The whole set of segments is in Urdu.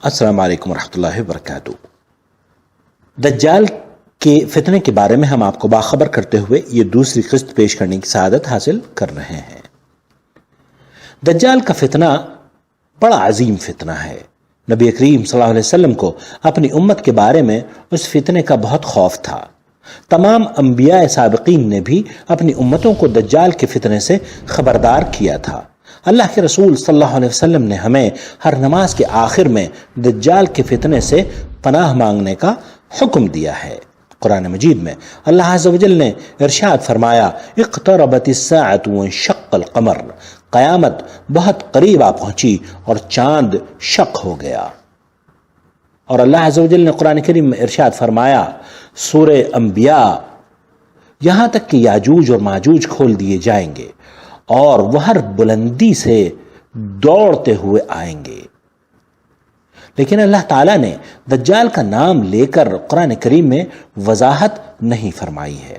السلام علیکم ورحمۃ اللہ وبرکاتہ۔ دجال کے فتنے کے بارے میں ہم آپ کو باخبر کرتے ہوئے یہ دوسری قسط پیش کرنے کی سعادت حاصل کر رہے ہیں۔ دجال کا فتنہ بڑا عظیم فتنہ ہے۔ نبی کریم صلی اللہ علیہ وسلم کو اپنی امت کے بارے میں اس فتنے کا بہت خوف تھا۔ تمام انبیاء سابقین نے بھی اپنی امتوں کو دجال کے فتنے سے خبردار کیا تھا۔ اللہ کے رسول صلی اللہ علیہ وسلم نے ہمیں ہر نماز کے آخر میں دجال کے فتنے سے پناہ مانگنے کا حکم دیا ہے۔ قرآن مجید میں اللہ عز و جل نے ارشاد فرمایا، اقتربت الساعۃ وانشق القمر، قیامت بہت قریب آ پہنچی اور چاند شق ہو گیا۔ اور اللہ عز و جل نے قرآن کریم میں ارشاد فرمایا سورہ انبیاء، یہاں تک کہ یاجوج اور ماجوج کھول دیے جائیں گے اور وہ ہر بلندی سے دوڑتے ہوئے آئیں گے۔ لیکن اللہ تعالیٰ نے دجال کا نام لے کر قرآن کریم میں وضاحت نہیں فرمائی ہے۔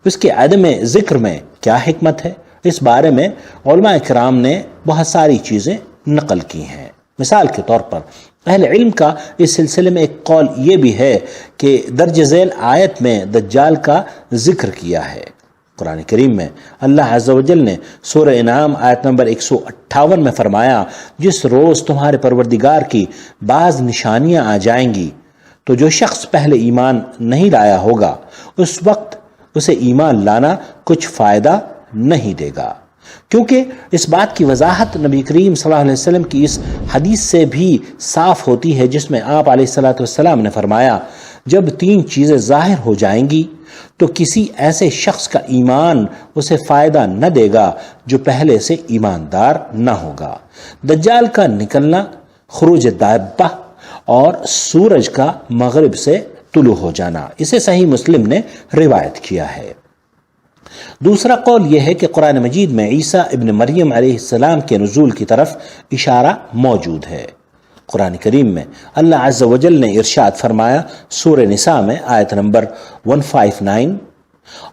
اس کے عدم ذکر میں کیا حکمت ہے، اس بارے میں علماء کرام نے بہت ساری چیزیں نقل کی ہیں۔ مثال کے طور پر اہل علم کا اس سلسلے میں ایک قول یہ بھی ہے کہ درج ذیل آیت میں دجال کا ذکر کیا ہے۔ قرآن کریم میں اللہ عز و جل نے سورہ انعام آیت نمبر 158 میں فرمایا، جس روز تمہارے پروردگار کی بعض نشانیاں آ جائیں گی تو جو شخص پہلے ایمان نہیں لایا ہوگا اس وقت اسے ایمان لانا کچھ فائدہ نہیں دے گا، کیونکہ اس بات کی وضاحت نبی کریم صلی اللہ علیہ وسلم کی اس حدیث سے بھی صاف ہوتی ہے جس میں آپ علیہ الصلوۃ والسلام نے فرمایا، جب 3 چیزیں ظاہر ہو جائیں گی تو کسی ایسے شخص کا ایمان اسے فائدہ نہ دے گا جو پہلے سے ایماندار نہ ہوگا۔ دجال کا نکلنا، خروج دابہ اور سورج کا مغرب سے طلوع ہو جانا، اسے صحیح مسلم نے روایت کیا ہے۔ دوسرا قول یہ ہے کہ قرآن مجید میں عیسیٰ ابن مریم علیہ السلام کے نزول کی طرف اشارہ موجود ہے۔ قرآن کریم میں اللہ عز و جل نے ارشاد فرمایا سورہ نساء میں آیت نمبر 159،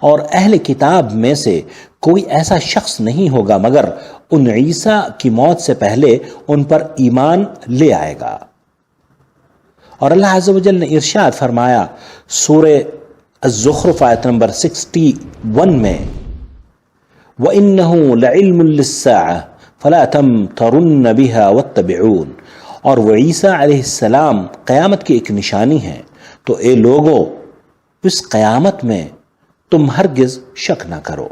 اور اہل کتاب میں سے کوئی ایسا شخص نہیں ہوگا مگر ان عیسیٰ کی موت سے پہلے ان پر ایمان لے آئے گا۔ اور اللہ عز و جل نے ارشاد فرمایا سورہ الزخرف آیت نمبر 61 میں، وَإِنَّهُ لَعِلْمٌ لِلسَّاعَةِ فَلَا تَمْتَرُنَّ بِهَا وَاتَّبِعُونِ، اور وہ عیسیٰ علیہ السلام قیامت کی ایک نشانی ہے، تو اے لوگو اس قیامت میں تم ہرگز شک نہ کرو۔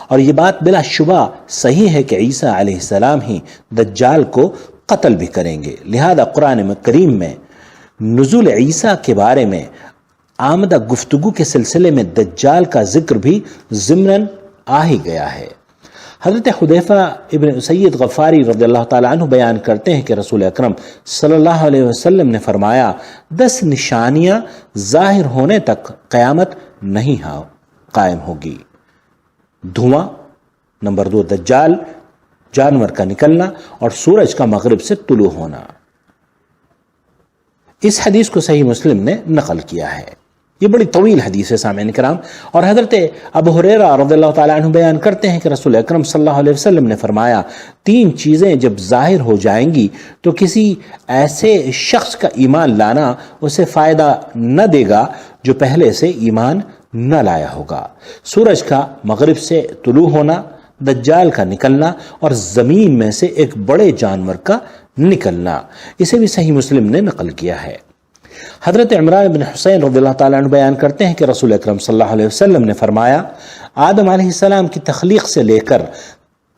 اور یہ بات بلا شبہ صحیح ہے کہ عیسیٰ علیہ السلام ہی دجال کو قتل بھی کریں گے، لہذا قرآن کریم میں نزول عیسیٰ کے بارے میں آمدہ گفتگو کے سلسلے میں دجال کا ذکر بھی ضمناً آ ہی گیا ہے۔ حضرت حذیفہ ابن اسید غفاری رضی اللہ تعالیٰ عنہ بیان کرتے ہیں کہ رسول اکرم صلی اللہ علیہ وسلم نے فرمایا، 10 نشانیاں ظاہر ہونے تک قیامت نہیں قائم ہوگی۔ دھواں، نمبر 2 دجال، جانور کا نکلنا، اور سورج کا مغرب سے طلوع ہونا۔ اس حدیث کو صحیح مسلم نے نقل کیا ہے۔ یہ بڑی طویل حدیث ہے سامعین کرام، اور حضرت ابو ہریرہ رضی اللہ تعالیٰ عنہ بیان کرتے ہیں کہ رسول اکرم صلی اللہ علیہ وسلم نے فرمایا، 3 چیزیں جب ظاہر ہو جائیں گی تو کسی ایسے شخص کا ایمان لانا اسے فائدہ نہ دے گا جو پہلے سے ایمان نہ لایا ہوگا۔ سورج کا مغرب سے طلوع ہونا، دجال کا نکلنا، اور زمین میں سے ایک بڑے جانور کا نکلنا، اسے بھی صحیح مسلم نے نقل کیا ہے۔ حضرت عمران بن حسین رضی اللہ تعالیٰ عنہ بیان کرتے ہیں کہ رسول اکرم صلی اللہ علیہ وسلم نے فرمایا، آدم علیہ السلام کی تخلیق سے لے کر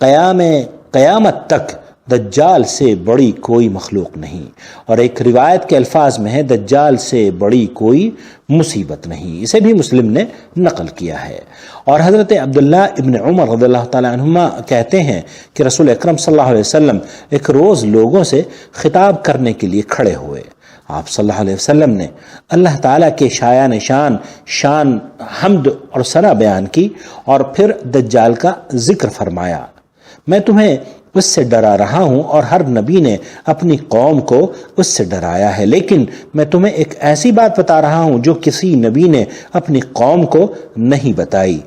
قیامت تک دجال سے بڑی کوئی مخلوق نہیں، اور ایک روایت کے الفاظ میں ہے دجال سے بڑی کوئی مصیبت نہیں، اسے بھی مسلم نے نقل کیا ہے۔ اور حضرت عبداللہ ابن عمر رضی اللہ تعالیٰ عنہما کہتے ہیں کہ رسول اکرم صلی اللہ علیہ وسلم ایک روز لوگوں سے خطاب کرنے کے لیے کھڑے ہوئے۔ آپ صلی اللہ علیہ وسلم نے اللہ تعالیٰ کے شایان شان حمد اور ثنا بیان کی، اور پھر دجال کا ذکر فرمایا۔ میں تمہیں اس سے ڈرا رہا ہوں، اور ہر نبی نے اپنی قوم کو اس سے ڈرایا ہے، لیکن میں تمہیں ایک ایسی بات بتا رہا ہوں جو کسی نبی نے اپنی قوم کو نہیں بتائی،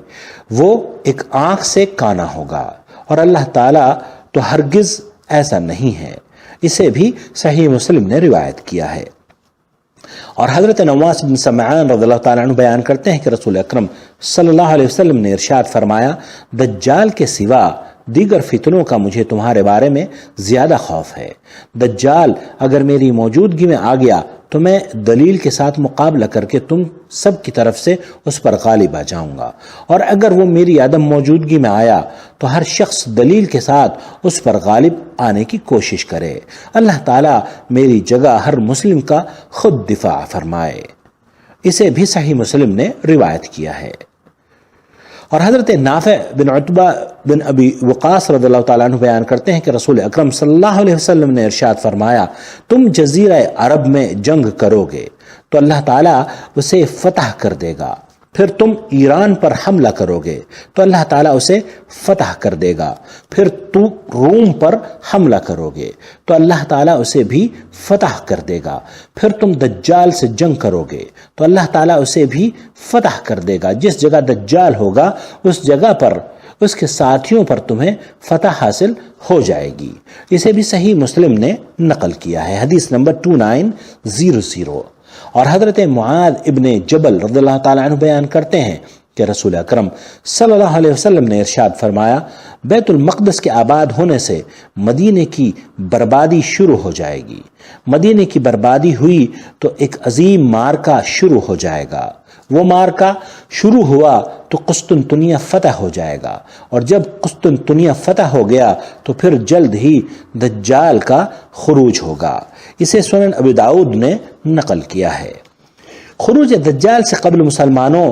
وہ ایک آنکھ سے کانا ہوگا، اور اللہ تعالیٰ تو ہرگز ایسا نہیں ہے۔ اسے بھی صحیح مسلم نے روایت کیا ہے۔ اور حضرت نواس بن سمعان رضی اللہ تعالیٰ عنہ بیان کرتے ہیں کہ رسول اکرم صلی اللہ علیہ وسلم نے ارشاد فرمایا، دجال کے سوا دیگر فتنوں کا مجھے تمہارے بارے میں زیادہ خوف ہے۔ دجال اگر میری موجودگی میں آ گیا تو میں دلیل کے ساتھ مقابلہ کر کے تم سب کی طرف سے اس پر غالب آ جاؤں گا، اور اگر وہ میری عدم موجودگی میں آیا تو ہر شخص دلیل کے ساتھ اس پر غالب آنے کی کوشش کرے۔ اللہ تعالیٰ میری جگہ ہر مسلم کا خود دفاع فرمائے۔ اسے بھی صحیح مسلم نے روایت کیا ہے۔ اور حضرت نافع بن عتبہ بن ابی وقاص رضی اللہ تعالیٰ عنہ بیان کرتے ہیں کہ رسول اکرم صلی اللہ علیہ وسلم نے ارشاد فرمایا، تم جزیرہ عرب میں جنگ کرو گے تو اللہ تعالیٰ اسے فتح کر دے گا، پھر تم ایران پر حملہ کرو گے تو اللہ تعالیٰ اسے فتح کر دے گا، پھر تم روم پر حملہ کرو گے تو اللہ تعالیٰ اسے بھی فتح کر دے گا، پھر تم دجال سے جنگ کرو گے تو اللہ تعالیٰ اسے بھی فتح کر دے گا۔ جس جگہ دجال ہوگا اس جگہ پر اس کے ساتھیوں پر تمہیں فتح حاصل ہو جائے گی۔ اسے بھی صحیح مسلم نے نقل کیا ہے، حدیث نمبر 2900۔ اور حضرت معاذ ابن جبل رضی اللہ تعالیٰ عنہ بیان کرتے ہیں کہ رسول اکرم صلی اللہ علیہ وسلم نے ارشاد فرمایا، بیت المقدس کے آباد ہونے سے مدینے کی بربادی شروع ہو جائے گی۔ مدینے کی بربادی ہوئی تو ایک عظیم مارکا شروع ہو جائے گا۔ وہ مارکا شروع ہوا تو قسطنطنیہ فتح ہو جائے گا، اور جب قسطنطنیہ فتح ہو گیا تو پھر جلد ہی دجال کا خروج ہوگا۔ اسے سنن ابی داؤد نے نقل کیا ہے۔ خروج دجال سے قبل مسلمانوں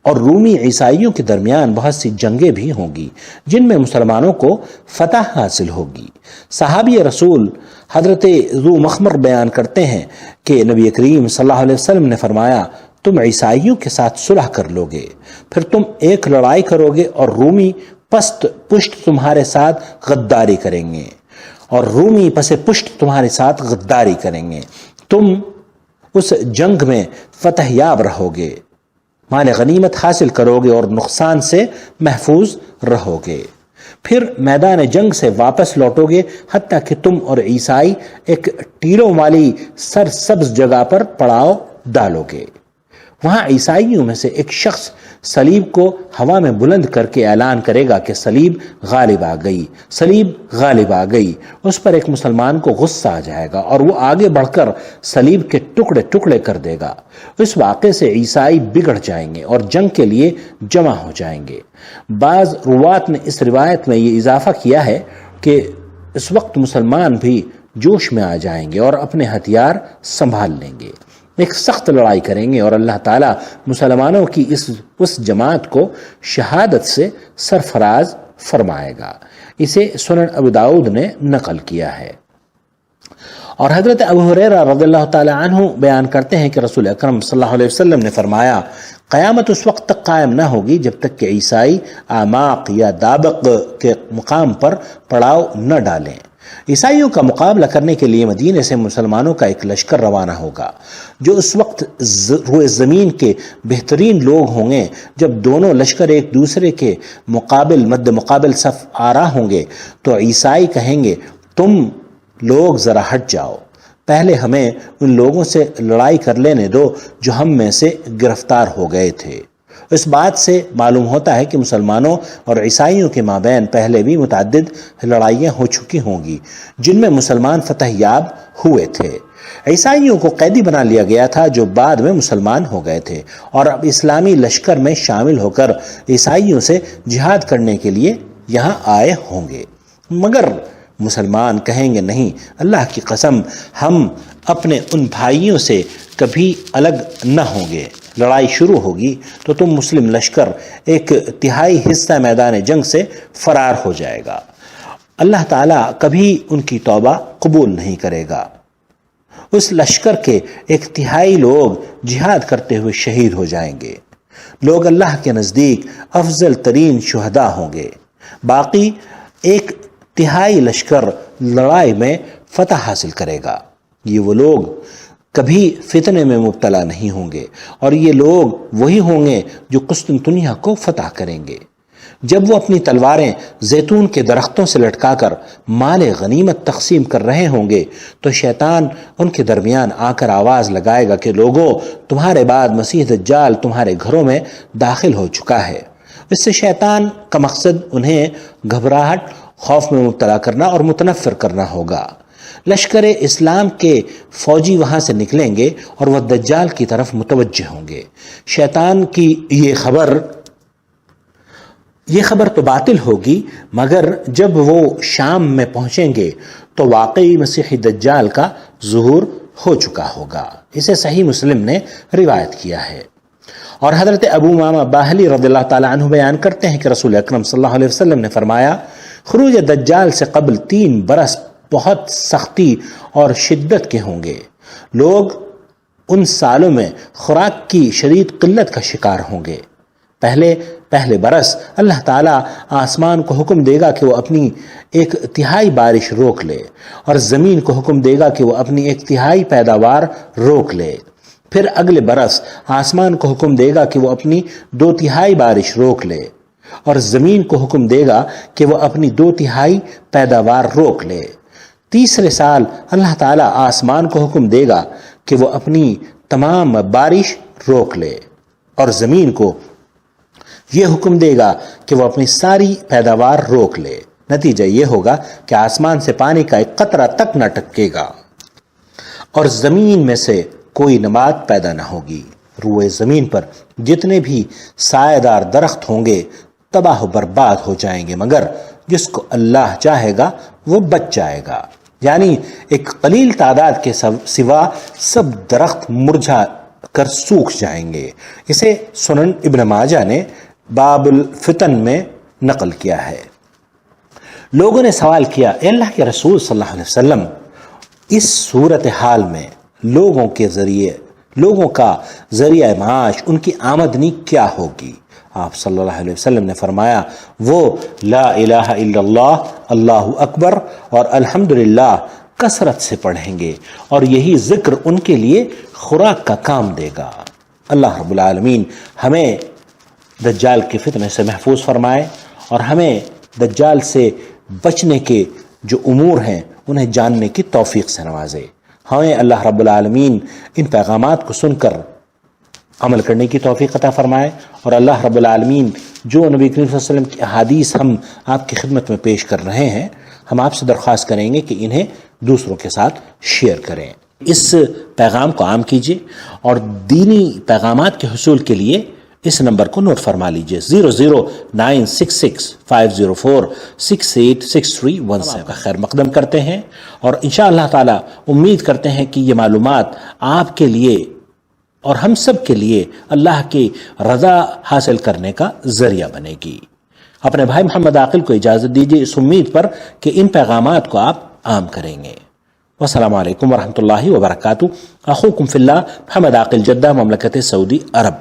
اور رومی عیسائیوں کے درمیان بہت سی جنگیں بھی ہوں گی جن میں مسلمانوں کو فتح حاصل ہوگی۔ صحابی رسول حضرت ذو مخمر بیان کرتے ہیں کہ نبی کریم صلی اللہ علیہ وسلم نے فرمایا، تم عیسائیوں کے ساتھ صلح کر لو گے، پھر تم ایک لڑائی کرو گے اور رومی پشت تمہارے ساتھ غداری کریں گے، اور رومی پس پشت تمہارے ساتھ غداری کریں گے۔ تم اس جنگ میں فتح یاب رہو گے، مال غنیمت حاصل کرو گے اور نقصان سے محفوظ رہو گے، پھر میدان جنگ سے واپس لوٹو گے حتیٰ کہ تم اور عیسائی ایک ٹیلوں والی سرسبز جگہ پر پڑاؤ ڈالو گے۔ وہاں عیسائیوں میں سے ایک شخص صلیب کو ہوا میں بلند کر کے اعلان کرے گا کہ صلیب غالب آ گئی، صلیب غالب آ گئی۔ اس پر ایک مسلمان کو غصہ آ جائے گا اور وہ آگے بڑھ کر صلیب کے ٹکڑے ٹکڑے کر دے گا۔ اس واقعے سے عیسائی بگڑ جائیں گے اور جنگ کے لیے جمع ہو جائیں گے۔ بعض روات نے اس روایت میں یہ اضافہ کیا ہے کہ اس وقت مسلمان بھی جوش میں آ جائیں گے اور اپنے ہتھیار سنبھال لیں گے، ایک سخت لڑائی کریں گے، اور اللہ تعالیٰ مسلمانوں کی اس جماعت کو شہادت سے سرفراز فرمائے گا۔ اسے سنن ابو داؤد نے نقل کیا ہے۔ اور حضرت ابو ہریرہ رضی اللہ تعالیٰ عنہ بیان کرتے ہیں کہ رسول اکرم صلی اللہ علیہ وسلم نے فرمایا، قیامت اس وقت تک قائم نہ ہوگی جب تک کہ عیسائی آماق یا دابق کے مقام پر پڑاؤ نہ ڈالیں۔ عیسائیوں کا مقابلہ کرنے کے لیے مدینے سے مسلمانوں کا ایک لشکر روانہ ہوگا، جو اس وقت روئے زمین کے بہترین لوگ ہوں گے۔ جب دونوں لشکر ایک دوسرے کے مد مقابل صف آرا ہوں گے تو عیسائی کہیں گے، تم لوگ ذرا ہٹ جاؤ، پہلے ہمیں ان لوگوں سے لڑائی کر لینے دو جو ہم میں سے گرفتار ہو گئے تھے۔ اس بات سے معلوم ہوتا ہے کہ مسلمانوں اور عیسائیوں کے مابین پہلے بھی متعدد لڑائیاں ہو چکی ہوں گی جن میں مسلمان فتح یاب ہوئے تھے۔ عیسائیوں کو قیدی بنا لیا گیا تھا جو بعد میں مسلمان ہو گئے تھے، اور اب اسلامی لشکر میں شامل ہو کر عیسائیوں سے جہاد کرنے کے لیے یہاں آئے ہوں گے، مگر مسلمان کہیں گے نہیں، اللہ کی قسم ہم اپنے ان بھائیوں سے کبھی الگ نہ ہوں گے۔ لڑائی شروع ہوگی تو تم مسلم لشکر ایک تہائی حصہ میدان جنگ سے فرار ہو جائے گا۔ اللہ تعالیٰ کبھی ان کی توبہ قبول نہیں کرے گا۔ اس لشکر کے ایک تہائی لوگ جہاد کرتے ہوئے شہید ہو جائیں گے۔ لوگ اللہ کے نزدیک افضل ترین شہداء ہوں گے۔ باقی ایک تہائی لشکر لڑائی میں فتح حاصل کرے گا۔ یہ وہ لوگ کبھی فتنے میں مبتلا نہیں ہوں گے، اور یہ لوگ وہی ہوں گے جو قسطنطنیہ کو فتح کریں گے۔ جب وہ اپنی تلواریں زیتون کے درختوں سے لٹکا کر مال غنیمت تقسیم کر رہے ہوں گے تو شیطان ان کے درمیان آ کر آواز لگائے گا کہ لوگوں، تمہارے بعد مسیح دجال تمہارے گھروں میں داخل ہو چکا ہے۔ اس سے شیطان کا مقصد انہیں گھبراہٹ، خوف میں مبتلا کرنا اور متنفر کرنا ہوگا۔ لشکر اسلام کے فوجی وہاں سے نکلیں گے اور وہ دجال کی طرف متوجہ ہوں گے۔ شیطان کی یہ خبر تو باطل ہوگی، مگر جب وہ شام میں پہنچیں گے تو واقعی مسیح دجال کا ظہور ہو چکا ہوگا۔ اسے صحیح مسلم نے روایت کیا ہے۔ اور حضرت ابو امامہ باہلی رضی اللہ تعالیٰ عنہ بیان کرتے ہیں کہ رسول اکرم صلی اللہ علیہ وسلم نے فرمایا، خروج دجال سے قبل 3 برس بہت سختی اور شدت کے ہوں گے۔ لوگ ان سالوں میں خوراک کی شدید قلت کا شکار ہوں گے۔ پہلے برس اللہ تعالیٰ آسمان کو حکم دے گا کہ وہ اپنی 1/3 بارش روک لے، اور زمین کو حکم دے گا کہ وہ اپنی 1/3 پیداوار روک لے۔ پھر اگلے برس آسمان کو حکم دے گا کہ وہ اپنی 2/3 بارش روک لے، اور زمین کو حکم دے گا کہ وہ اپنی 2/3 پیداوار روک لے۔ تیسرے سال اللہ تعالیٰ آسمان کو حکم دے گا کہ وہ اپنی تمام بارش روک لے، اور زمین کو یہ حکم دے گا کہ وہ اپنی ساری پیداوار روک لے۔ نتیجہ یہ ہوگا کہ آسمان سے پانی کا ایک قطرہ تک نہ ٹپکے گا، اور زمین میں سے کوئی نبات پیدا نہ ہوگی۔ روئے زمین پر جتنے بھی سایہ دار درخت ہوں گے تباہ و برباد ہو جائیں گے، مگر جس کو اللہ چاہے گا وہ بچ جائے گا۔ یعنی ایک قلیل تعداد کے سوا سب درخت مرجھا کر سوکھ جائیں گے۔ اسے سنن ابن ماجہ نے باب الفتن میں نقل کیا ہے۔ لوگوں نے سوال کیا، اے اللہ کے رسول صلی اللہ علیہ وسلم، اس صورتحال میں لوگوں کا ذریعہ معاش، ان کی آمدنی کیا ہوگی؟ آپ صلی اللہ علیہ وسلم نے فرمایا، وہ لا الہ الا اللہ، اللہ اکبر اور الحمدللہ کثرت سے پڑھیں گے، اور یہی ذکر ان کے لیے خوراک کا کام دے گا۔ اللہ رب العالمین ہمیں دجال کے فتنے سے محفوظ فرمائے، اور ہمیں دجال سے بچنے کے جو امور ہیں انہیں جاننے کی توفیق سے نوازے۔ ہمیں اللہ رب العالمین ان پیغامات کو سن کر عمل کرنے کی توفیق عطا فرمائے، اور اللہ رب العالمین جو نبی کریم صلی اللہ علیہ وسلم کی احادیث ہم آپ کی خدمت میں پیش کر رہے ہیں، ہم آپ سے درخواست کریں گے کہ انہیں دوسروں کے ساتھ شیئر کریں۔ اس پیغام کو عام کیجیے، اور دینی پیغامات کے حصول کے لیے اس نمبر کو نوٹ فرما لیجئے، 0096650468631 کا خیر مقدم کرتے ہیں، اور انشاءاللہ تعالی امید کرتے ہیں کہ یہ معلومات آپ کے لیے اور ہم سب کے لیے اللہ کی رضا حاصل کرنے کا ذریعہ بنے گی۔ اپنے بھائی محمد عاقل کو اجازت دیجیے اس امید پر کہ ان پیغامات کو آپ عام کریں گے۔ والسلام علیکم ورحمۃ اللہ وبرکاتہ۔ اخوکم فی اللہ محمد عاقل، جدہ، مملکت سعودی عرب۔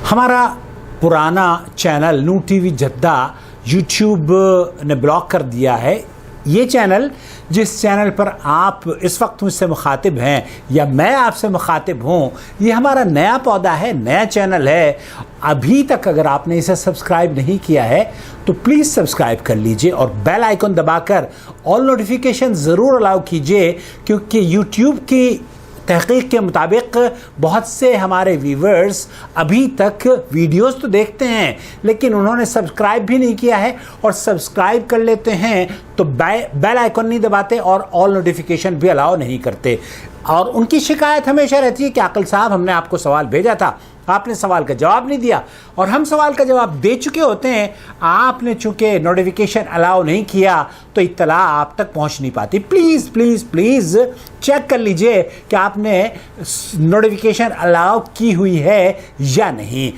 ہمارا پرانا چینل نور ٹی وی جدہ یوٹیوب نے بلاک کر دیا ہے۔ یہ چینل، جس چینل پر آپ اس وقت مجھ سے مخاطب ہیں یا میں آپ سے مخاطب ہوں، یہ ہمارا نیا پودا ہے، نیا چینل ہے۔ ابھی تک اگر آپ نے اسے سبسکرائب نہیں کیا ہے تو پلیز سبسکرائب کر لیجئے، اور بیل آئیکن دبا کر آل نوٹیفیکیشن ضرور الاؤ کیجئے، کیونکہ یوٹیوب کی تحقیق کے مطابق بہت سے ہمارے ویورز ابھی تک ویڈیوز تو دیکھتے ہیں لیکن انہوں نے سبسکرائب بھی نہیں کیا ہے، اور سبسکرائب کر لیتے ہیں تو بیل آئیکن نہیں دباتے اور آل نوٹیفیکیشن بھی الاؤ نہیں کرتے۔ اور ان کی شکایت ہمیشہ رہتی ہے کہ عاقل صاحب، ہم نے آپ کو سوال بھیجا تھا، آپ نے سوال کا جواب نہیں دیا، اور ہم سوال کا جواب دے چکے ہوتے ہیں، آپ نے چونکہ نوٹیفیکیشن الاؤ نہیں کیا تو اطلاع آپ تک پہنچ نہیں پاتی۔ پلیز پلیز پلیز چیک کر لیجئے کہ آپ نے نوٹیفیکیشن الاؤ کی ہوئی ہے یا نہیں۔